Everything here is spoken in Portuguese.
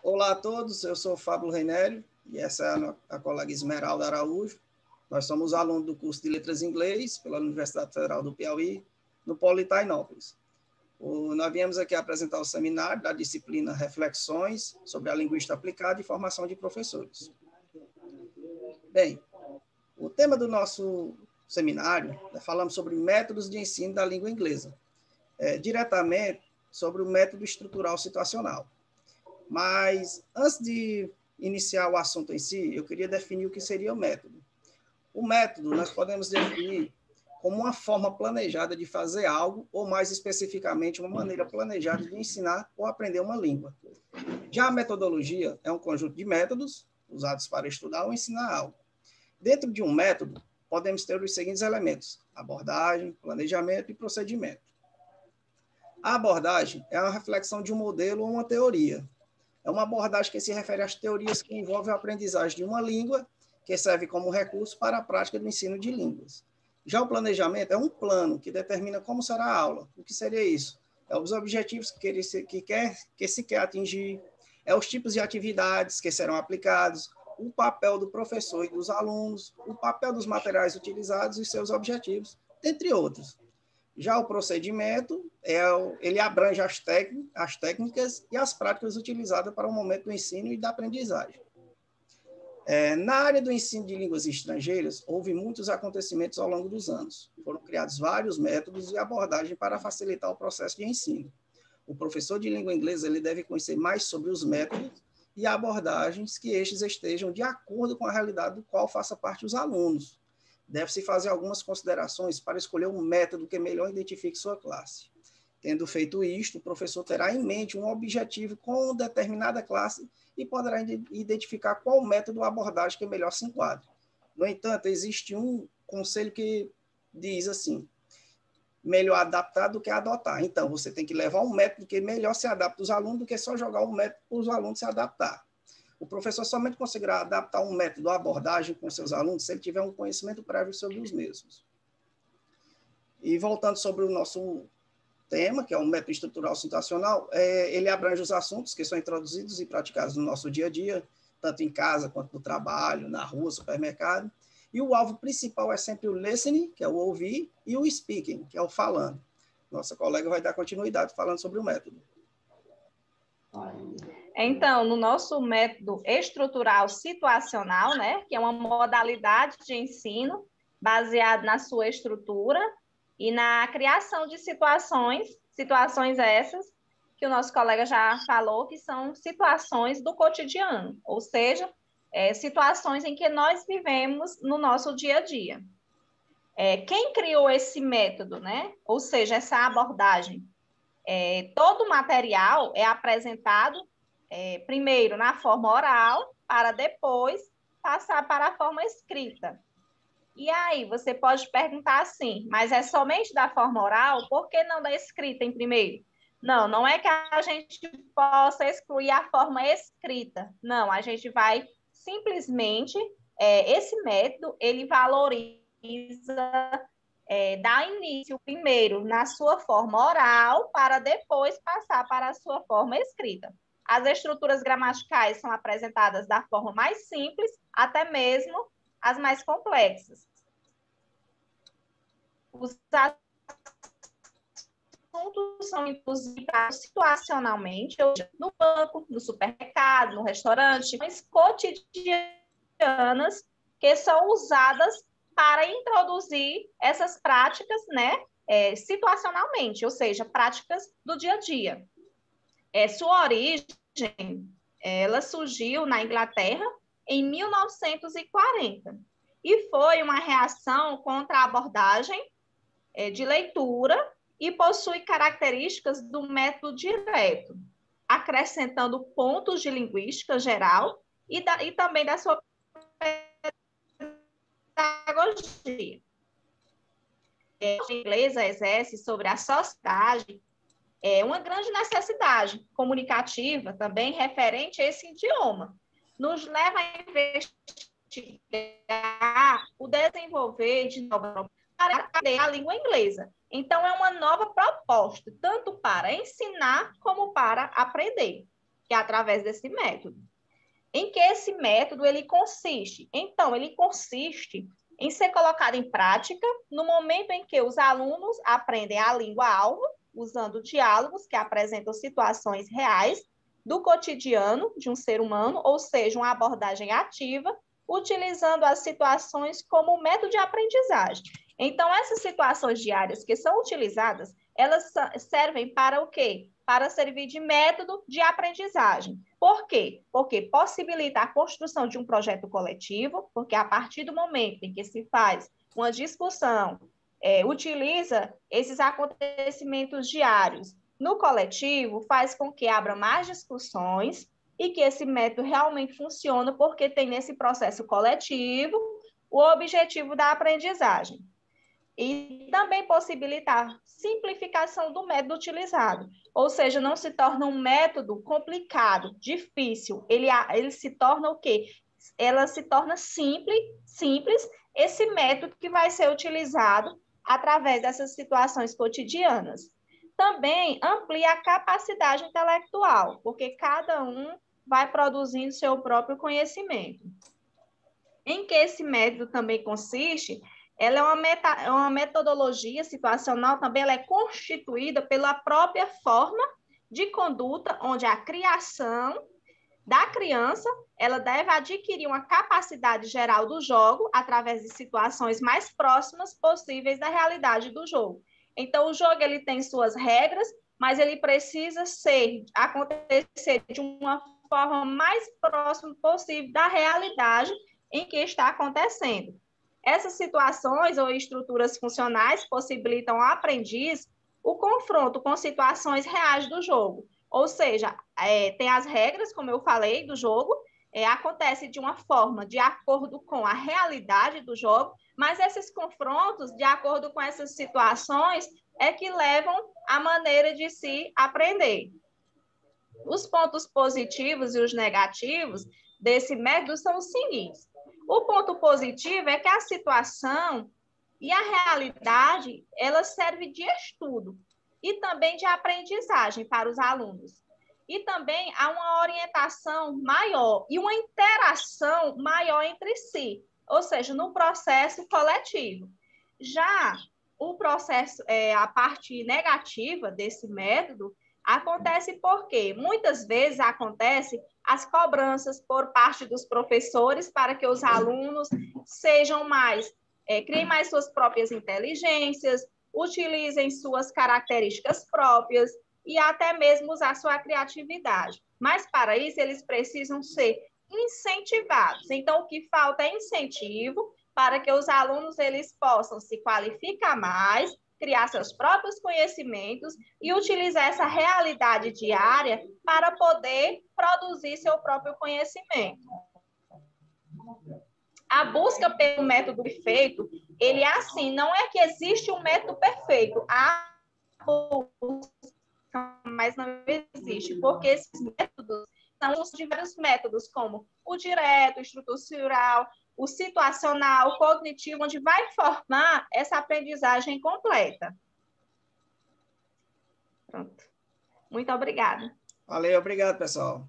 Olá a todos, eu sou o Fábio Reinério e essa é a colega Esmeralda Araújo. Nós somos alunos do curso de Letras em Inglês pela Universidade Federal do Piauí, no Polo Itainópolis. Nós viemos aqui apresentar o seminário da disciplina Reflexões sobre a Linguística Aplicada e Formação de Professores. Bem, o tema do nosso seminário, falamos sobre métodos de ensino da língua inglesa, diretamente sobre o método estrutural situacional. Mas, antes de iniciar o assunto em si, eu queria definir o que seria o método. O método nós podemos definir como uma forma planejada de fazer algo, ou mais especificamente, uma maneira planejada de ensinar ou aprender uma língua. Já a metodologia é um conjunto de métodos usados para estudar ou ensinar algo. Dentro de um método, podemos ter os seguintes elementos: abordagem, planejamento e procedimento. A abordagem é uma reflexão de um modelo ou uma teoria. É uma abordagem que se refere às teorias que envolvem a aprendizagem de uma língua, que serve como recurso para a prática do ensino de línguas. Já o planejamento é um plano que determina como será a aula. O que seria isso? É os objetivos que se quer atingir, é os tipos de atividades que serão aplicados, o papel do professor e dos alunos, o papel dos materiais utilizados e seus objetivos, entre outros. Já o procedimento, ele abrange as técnicas e as práticas utilizadas para o momento do ensino e da aprendizagem. Na área do ensino de línguas estrangeiras, houve muitos acontecimentos ao longo dos anos. Foram criados vários métodos e abordagens para facilitar o processo de ensino. O professor de língua inglesa ele deve conhecer mais sobre os métodos e abordagens que estes estejam de acordo com a realidade do qual faça parte os alunos. Deve-se fazer algumas considerações para escolher um método que melhor identifique sua classe. Tendo feito isto, o professor terá em mente um objetivo com determinada classe e poderá identificar qual método ou abordagem que melhor se enquadre. No entanto, existe um conselho que diz assim: melhor adaptar do que adotar. Então, você tem que levar um método que melhor se adapte aos alunos do que só jogar um método para os alunos se adaptar. O professor somente conseguirá adaptar um método ou abordagem com seus alunos se ele tiver um conhecimento prévio sobre os mesmos. E voltando sobre o nosso tema, que é o método estrutural situacional, ele abrange os assuntos que são introduzidos e praticados no nosso dia a dia, tanto em casa quanto no trabalho, na rua, supermercado. E o alvo principal é sempre o listening, que é o ouvir, e o speaking, que é o falando. Nossa colega vai dar continuidade falando sobre o método. Então, no nosso método estrutural situacional, né, que é uma modalidade de ensino baseado na sua estrutura e na criação de situações essas que o nosso colega já falou, que são situações do cotidiano, ou seja, situações em que nós vivemos no nosso dia a dia. Quem criou esse método, né, ou seja, essa abordagem? Todo o material é apresentado primeiro na forma oral, para depois passar para a forma escrita. E aí, você pode perguntar assim, mas é somente da forma oral? Por que não da escrita em primeiro? Não, não é que a gente possa excluir a forma escrita. Não, a gente vai simplesmente, esse método, ele valoriza, dá início primeiro na sua forma oral, para depois passar para a sua forma escrita. As estruturas gramaticais são apresentadas da forma mais simples, até mesmo as mais complexas. Os assuntos são inclusive situacionalmente, no banco, no supermercado, no restaurante, mas cotidianas que são usadas para introduzir essas práticas, né, situacionalmente, ou seja, práticas do dia a dia. Sua origem, ela surgiu na Inglaterra em 1940 e foi uma reação contra a abordagem de leitura e possui características do método direto, acrescentando pontos de linguística geral e também da sua pedagogia. A inglesa exerce sobre a sociedade uma grande necessidade comunicativa também referente a esse idioma. Nos leva a investigar o desenvolver de novas para aprender a língua inglesa. Então, é uma nova proposta, tanto para ensinar como para aprender. que é através desse método. Em que esse método ele consiste? Então, ele consiste em ser colocado em prática no momento em que os alunos aprendem a língua-alvo, usando diálogos que apresentam situações reais do cotidiano de um ser humano, ou seja, uma abordagem ativa, utilizando as situações como método de aprendizagem. Então, essas situações diárias que são utilizadas, elas servem para o quê? Para servir de método de aprendizagem. Por quê? Porque possibilita a construção de um projeto coletivo, porque a partir do momento em que se faz uma discussão, utiliza esses acontecimentos diários no coletivo, faz com que abra mais discussões e que esse método realmente funcione, porque tem nesse processo coletivo o objetivo da aprendizagem. E também possibilitar simplificação do método utilizado, ou seja, não se torna um método complicado, difícil, ele se torna o quê? Ela se torna simples esse método que vai ser utilizado através dessas situações cotidianas. Também amplia a capacidade intelectual, porque cada um vai produzindo seu próprio conhecimento. Em que esse método também consiste? Ela é uma metodologia situacional, também ela é constituída pela própria forma de conduta, onde a criação da criança, ela deve adquirir uma capacidade geral do jogo através de situações mais próximas possíveis da realidade do jogo. Então, o jogo ele tem suas regras, mas ele precisa acontecer de uma forma mais próxima possível da realidade em que está acontecendo. Essas situações ou estruturas funcionais possibilitam ao aprendiz o confronto com situações reais do jogo. Ou seja, tem as regras, como eu falei, do jogo, acontece de uma forma de acordo com a realidade do jogo, mas esses confrontos, de acordo com essas situações, é que levam à maneira de se aprender. Os pontos positivos e os negativos desse método são os seguintes. O ponto positivo é que a situação e a realidade, ela serve de estudo e também de aprendizagem para os alunos. E também há uma orientação maior e uma interação maior entre si, ou seja, no processo coletivo. Já o processo, a parte negativa desse método, acontece porque muitas vezes acontece as cobranças por parte dos professores para que os alunos sejam mais, criem mais suas próprias inteligências, utilizem suas características próprias e até mesmo usar sua criatividade. Mas para isso eles precisam ser incentivados. Então o que falta é incentivo para que os alunos eles possam se qualificar mais, criar seus próprios conhecimentos e utilizar essa realidade diária para poder produzir seu próprio conhecimento. A busca pelo método perfeito, ele é assim, não é que existe um método perfeito, mas não existe, porque esses métodos são de vários métodos, como o direto, o estrutural, o situacional, o cognitivo, onde vai formar essa aprendizagem completa. Pronto. Muito obrigada. Valeu, obrigado, pessoal.